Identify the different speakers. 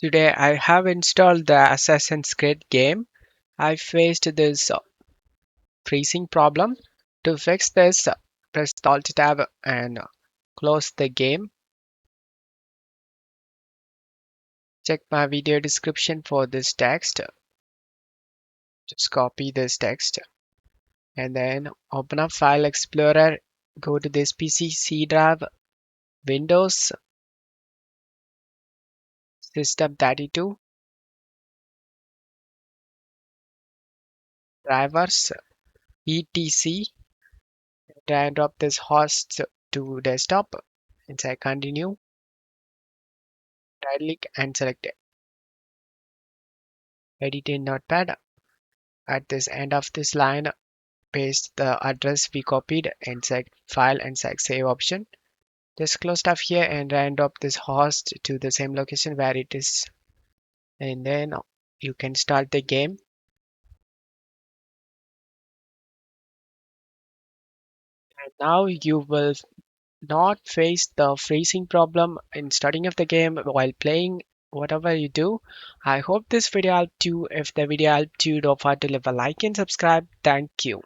Speaker 1: Today I have installed the Assassin's Creed game. I faced this freezing problem. To fix this, press the Alt tab and close the game. Check my video description for this text. Just copy this text and then open up File Explorer. Go to this PC, C drive, Windows, System 32, drivers, etc. Drag and drop this host to desktop. Inside continue, right click and select edit in notepad. At this end of this line, paste the address we copied and select file and select save option. Just close stuff here and round up this host to the same location where it is. And then you can start the game. And now you will not face the freezing problem in starting of the game while playing whatever you do. I hope this video helped you. If the video helped you, don't forget to leave a like and subscribe. Thank you.